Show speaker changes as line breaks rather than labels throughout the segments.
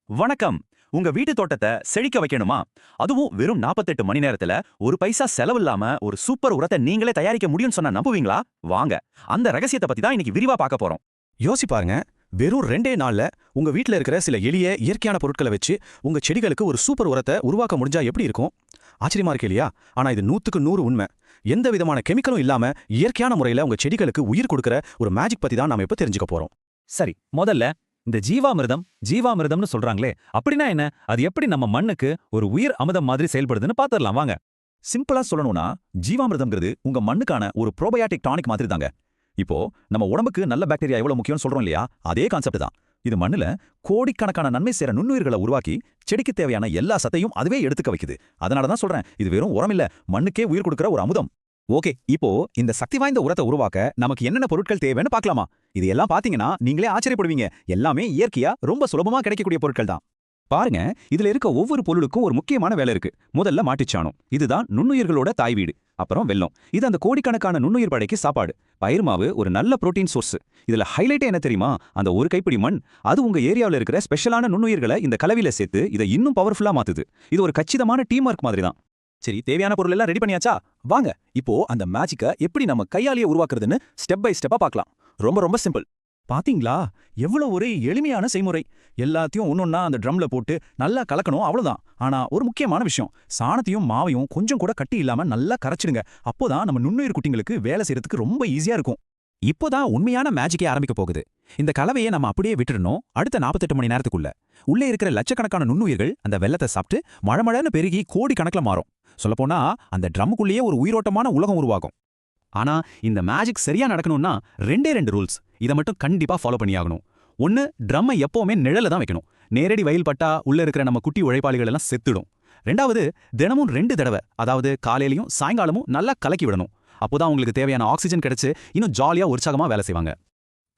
வணக்கம். உங்க வீட்டு தோட்டத்தை செழிக்க வைக்கணுமா? அதுவும் வெறும் 48 மணி நேரத்துல ஒரு பைசா செலவில்லாம ஒரு சூப்பர் உரத்தை நீங்களே தயாரிக்க முடியும்னு சொன்னா நம்புவீங்களா? வாங்க, அந்த ரகசியத்தை பத்தி தான் இன்னைக்கு விரிவா பார்க்க போறோம்.
யோசிப்பாருங்க. வெறும் 2 நாள்ல உங்க வீட்ல இருக்கிற சில எளிய இயற்கையான பொருட்களை வச்சு உங்க செடிகளுக்கு ஒரு சூப்பர் உரத்தை உருவாக்க முடிஞ்சா எப்படி இருக்கும்? ஆச்சரியமா இருக்கு இல்லையா? ஆனா இது 100க்கு 100 உண்மை. எந்த விதமான கெமிக்கலும் இல்லாம இயற்கையான முறையில உங்க செடிகளுக்கு உயிர் கொடுக்கிற ஒரு மேஜிக் பத்தி தான் நாம இப்ப தெரிஞ்சுக்க போறோம்.
சரி, முதல்ல இந்த ஜீவாமிர்தம்னு சொல்றாங்களே, அப்படின்னா என்ன? அது எப்படி நம்ம மண்ணுக்கு ஒரு உயிர் அமிர்தம் மாதிரி செயல்படுதுன்னு பாத்துடலாம் வாங்க.
சிம்பிளா சொல்லணும்னா, ஜீவாமிர்தம்ங்கிறது உங்க மண்ணுக்கான ஒரு ப்ரோபயாட்டிக் டானிக் மாதிரி தாங்க. இப்போ நம்ம உடம்புக்கு நல்ல பாக்டீரியா எவ்வளவு முக்கியம்னு சொல்றோம் இல்லையா? அதே கான்செப்ட் தான். இது மண்ணுல கோடிக்கணக்கான நன்மை சேர நுண்ணுயிர்களை உருவாக்கி செடிக்கு தேவையான எல்லா சத்தையும் அதுவே எடுத்துக்க வைக்குது. அதனால தான் சொல்றேன், இது வெறும் உரம் இல்ல, மண்ணுக்கே உயிர் கொடுக்கிற ஒரு அமுதம்.
ஓகே, இப்போ இந்த சக்தி வாய்ந்த உரத்தை உருவாக்க நமக்கு என்னென்ன பொருட்கள் தேவைன்னு பார்க்கலாமா? இது எல்லாம் பாத்தீங்கன்னா நீங்களே ஆச்சரியப்படுவீங்க. எல்லாமே இயற்கையா ரொம்ப சுலபமா கிடைக்கக்கூடிய பொருட்கள் தான். பாருங்க, இதுல இருக்க ஒவ்வொரு பொருளுக்கும் ஒரு முக்கியமான வேலை இருக்கு. முதல்ல மாட்டுச்சாணம், இதுதான் நுண்ணுயிர்களோட தாய் வீடு. அப்புறம் வெல்லம், இது அந்த கோடிக்கணக்கான நுண்ணுயிர் படைக்கு சாப்பாடு. பயிர் மாவு ஒரு நல்ல புரோட்டீன் சோர்ஸ். இதுல ஹைலைட்டே என்ன தெரியுமா? அந்த ஒரு கைப்பிடி மண், அது உங்க ஏரியாவில் இருக்கிற ஸ்பெஷலான நுண்ணுயிர்களை இந்த கலவையில சேர்த்து இதை இன்னும் பவர்ஃபுல்லா மாத்துது. இது ஒரு கச்சிதமான டீம் ஒர்க் மாதிரி தான்.
சரி, தேவையான பொருள் எல்லாம் ரெடி பண்ணியாச்சா? வாங்க, இப்போ அந்த மேஜிக்கை எப்படி நம்ம கையாலேயே உருவாக்குறதுன்னு ஸ்டெப் பை ஸ்டெப்பா பார்க்கலாம். ரொம்ப ரொம்ப சிம்பிள். பாத்தீங்களா, எவ்வளவு ஒரு எளிமையான செய்முறை. எல்லாத்தையும் ஒன்னொன்னா அந்த ட்ரம்ல போட்டு நல்லா கலக்கணும், அவ்வளவுதான். ஆனா ஒரு முக்கியமான விஷயம், சாணத்தையும் மாவையும் கொஞ்சம் கூட கட்டி இல்லாம நல்லா கரைச்சிடுங்க. அப்போதான் நம்ம நுண்ணுயிர் குட்டிங்களுக்கு வேலை செய்யறதுக்கு ரொம்ப ஈஸியா இருக்கும்.
இப்போதான் உண்மையான மேஜிக்கே ஆரம்பிக்க போகுது. இந்த கலவையை நம்ம அப்படியே விட்டுடணும். அடுத்த 48 மணி நேரத்துக்குள்ள உள்ளே இருக்கிற லட்சக்கணக்கான நுண்ணுயிர்கள் அந்த வெள்ளத்தை சாப்பிட்டு மழமழன்னு பெருகி கோடிக்கணக்கில் மாறும். சொல்லப்போனா அந்த ட்ரம்முக்குள்ளேயே ஒரு உயிரோட்டமான உலகம் உருவாகும். ஆனா இந்த மேஜிக் சரியா நடக்கணும்னா 2 ரூல்ஸ். இதை மட்டும் கண்டிப்பா ஃபாலோ பண்ணியாகணும். ஒன்னு, ட்ரம்மை எப்பவுமே நிழல தான் வைக்கணும். நேரடி வெயில் பட்டா உள்ள இருக்கிற நம்ம குட்டி உழைப்பாளிகள் எல்லாம் செத்துடும். 2வது, தினமும் 2 தடவை, அதாவது காலையிலையும் சாயங்காலமும் நல்லா கலக்கி விடணும். அப்போதான் உங்களுக்கு தேவையான ஆக்சிஜன் கிடைச்சு இன்னும் ஜாலியா உற்சாகமா வேலை செய்வாங்க.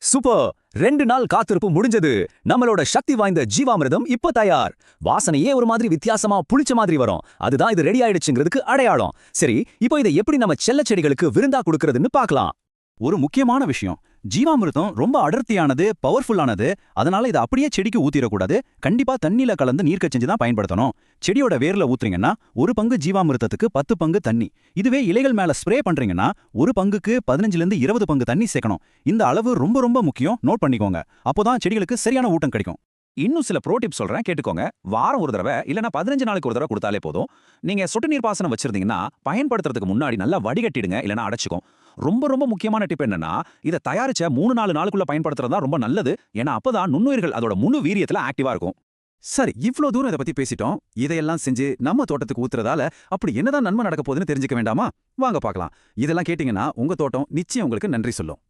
சூப்பர்! 2 நாள் காத்திருப்பு முடிஞ்சது. நம்மளோட சக்தி வாய்ந்த ஜீவாமிர்தம் இப்ப தயார். வாசனையே ஒரு மாதிரி வித்தியாசமா புளிச்ச மாதிரி வரும். அதுதான் இது ரெடி ஆயிடுச்சுங்கிறதுக்கு அடையாளம். சரி, இப்போ இதை எப்படி நம்ம செல்ல செடிகளுக்கு விருந்தா கொடுக்கறதுன்னு பார்க்கலாம். ஒரு முக்கியமான விஷயம், ஜீவாமிர்தம் ரொம்ப அடர்த்தியானது, பவர்ஃபுல்லானது. அதனால இதை அப்படியே செடிக்கு ஊத்திடக்கூடாது. கண்டிப்பா தண்ணியில கலந்து நீர்க்க செஞ்சு தான் பயன்படுத்தணும். செடியோட வேர்ல ஊத்துறீங்கன்னா 1 பங்கு ஜீவாமிர்தத்துக்கு 10 பங்கு தண்ணி. இதுவே இலைகள் மேல ஸ்ப்ரே பண்றீங்கன்னா 1 பங்குக்கு 15லிருந்து 20 பங்கு தண்ணி சேர்க்கணும். இந்த அளவு ரொம்ப ரொம்ப முக்கியம், நோட் பண்ணிக்கோங்க. அப்போதான் செடிகளுக்கு சரியான ஊட்டம் கிடைக்கும். இன்னும் சில ப்ரோ டிப் சொல்றேன், கேட்டுக்கோங்க. வாரம் ஒரு தடவை இல்லனா 15 நாளைக்கு ஒரு தடவை கொடுத்தாலே போதும். நீங்க சொட்டு நீர் பாசனம் வச்சிருந்தீங்கன்னா பயன்படுத்துறதுக்கு முன்னாடி நல்லா வடிகட்டிடுங்க, இல்லனா அடைச்சுக்கும். ரொம்ப ரொம்ப முக்கியமான டிப் என்னன்னா, இதை தயாரிச்ச 3-4 நாளுக்குள்ள பயன்படுத்துறது தான் ரொம்ப நல்லது. ஏன்னா அப்பதான் நுண்ணுயிர்கள் அதோட முழு வீரியத்துல ஆக்டிவா இருக்கும். சரி, இவ்ளோ தூரம் இதை பத்தி பேசிட்டோம். இதையெல்லாம் செஞ்சு நம்ம தோட்டத்துக்கு ஊத்துறதால அப்படி என்னதான் நன்மை நடக்க போகுதுன்னு தெரிஞ்சுக்க வேண்டாமா? வாங்க பார்க்கலாம். இதெல்லாம் கேட்டீங்கன்னா உங்க தோட்டம் நிச்சயம் உங்களுக்கு நன்றி சொல்லும்.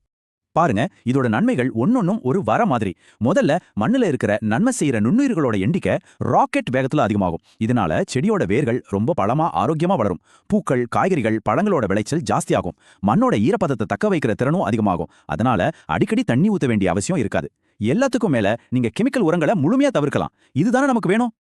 பாருங்க, இதோட நன்மைகள் ஒன்னொன்னும் ஒரு வர மாதிரி. முதல்ல, மண்ணுல இருக்கிற நன்மை செய்யற நுண்ணுயிர்களோட எண்ணிக்கை ராக்கெட் வேகத்துல அதிகமாகும். இதனால செடியோட வேர்கள் ரொம்ப பலமா ஆரோக்கியமா வளரும். பூக்கள், காய்கறிகள், பழங்களோட விளைச்சல் ஜாஸ்தியாகும். மண்ணோட ஈரப்பதத்தை தக்க வைக்கிற திறனும் அதிகமாகும். அதனால அடிக்கடி தண்ணி ஊத்த வேண்டிய அவசியம் இருக்காது. எல்லாத்துக்கும் மேல நீங்க கெமிக்கல் உரங்களை முழுமையா தவிர்க்கலாம். இதுதானே நமக்கு வேணும்.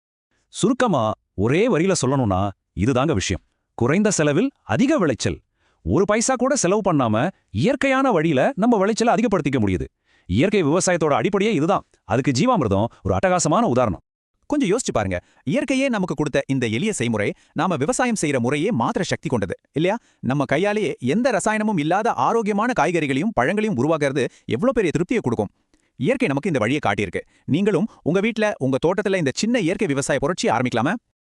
சுருக்கமா ஒரே வரியில சொல்லணும்னா இதுதாங்க விஷயம். குறைந்த செலவில் அதிக விளைச்சல். ஒரு பைசா கூட செலவு பண்ணாம இயற்கையான வழியில நம்ம விளைச்சலை அதிகப்படுத்திக்க முடியுது. இயற்கை விவசாயத்தோட அடிப்படையே இதுதான். அதுக்கு ஜீவாமிர்தம் ஒரு அட்டகாசமான உதாரணம்.
கொஞ்சம் யோசிச்சு பாருங்க. இயற்கையே நமக்கு கொடுத்த இந்த எளிய செய்முறை நாம விவசாயம் செய்யற முறையே மாத்திர சக்தி கொண்டது இல்லையா? நம்ம கையாலேயே எந்த ரசாயனமும் இல்லாத ஆரோக்கியமான காய்கறிகளையும் பழங்களையும் உருவாக்குறது எவ்வளவு பெரிய திருப்தியை கொடுக்கும். இயற்கை நமக்கு இந்த வழியை காட்டியிருக்கு. நீங்களும் உங்க வீட்ல, உங்க தோட்டத்துல இந்த சின்ன இயற்கை விவசாய புரட்சி ஆரம்பிக்கலாமா?